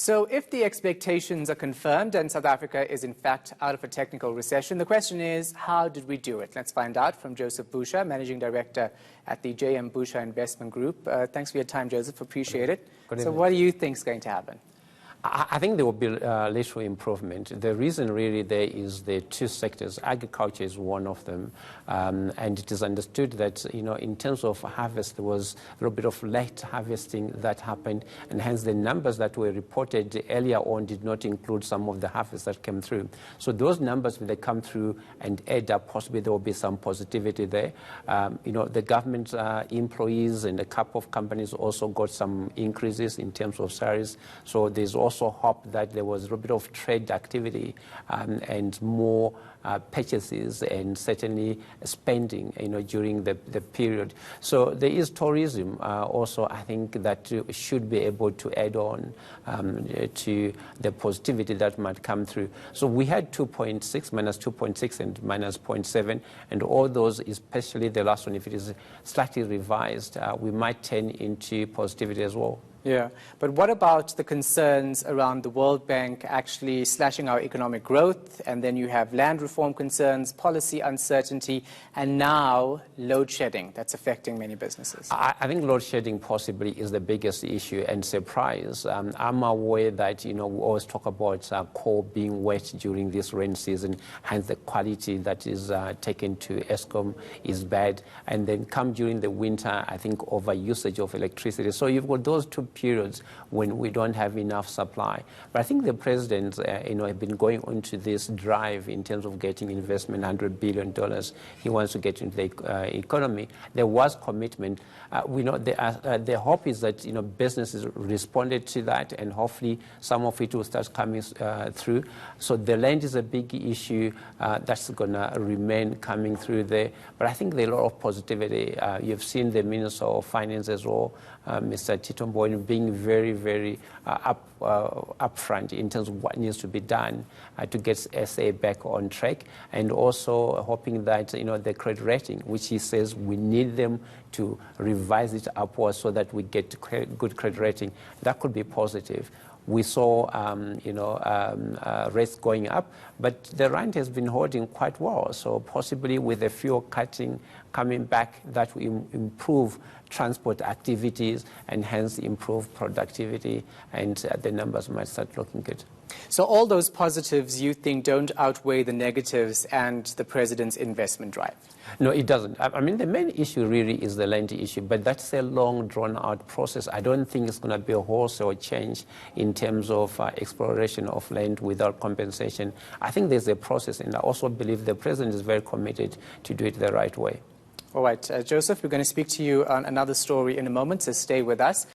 So if the expectations are confirmed and South Africa is in fact out of a technical recession, the question is, how did we do it? Let's find out from Joseph Busha, Managing Director at the JM Busha Investment Group. Thanks for your time, Joseph. Appreciate it. So what do you think is going to happen? I think there will be little improvement. The reason really there is the two sectors. Agriculture is one of them, and it is understood that, in terms of harvest, there was a little bit of late harvesting that happened, and hence the numbers that were reported earlier on did not include some of the harvest that came through. So those numbers, when they come through and add up, possibly there will be some positivity there. The government employees and a couple of companies also got some increases in terms of salaries. So there's also hope that there was a little bit of trade activity and more purchases and certainly spending, during the period. So there is tourism also, I think, that should be able to add on to the positivity that might come through. So we had 2.6, minus 2.6 and minus 0.7, and all those, especially the last one, if it is slightly revised, we might turn into positivity as well. Yeah, but what about the concerns around the World Bank actually slashing our economic growth, and then you have land reform concerns, policy uncertainty, and now load shedding that's affecting many businesses? I think load shedding possibly is the biggest issue and surprise. I'm aware that, we always talk about coal being wet during this rain season, hence the quality that is taken to Eskom is bad, and then come during the winter, I think over usage of electricity. So you've got those two periods when we don't have enough supply. But I think the president, have been going on to this drive in terms of getting investment, $100 billion. He wants to get into the economy. There was commitment. The hope is that, businesses responded to that, and hopefully some of it will start coming through. So the land is a big issue that's going to remain coming through there. But I think there's a lot of positivity. You've seen the Minister of Finance as well, Mr. Tito Mboweni, being very, very upfront in terms of what needs to be done to get SA back on track, and also hoping that, the credit rating, which he says we need them to revise it upwards so that we get good credit rating, that could be positive. We saw, rates going up, but the rand has been holding quite well. So possibly with the fuel cutting coming back, that will improve transport activities and hence improve productivity, and the numbers might start looking good. So all those positives you think don't outweigh the negatives and the president's investment drive? No, it doesn't. I mean, the main issue really is the land issue, but that's a long, drawn-out process. I don't think it's going to be a wholesale change in terms of exploration of land without compensation. I think there's a process, and I also believe the president is very committed to do it the right way. All right, Joseph, we're going to speak to you on another story in a moment, so stay with us.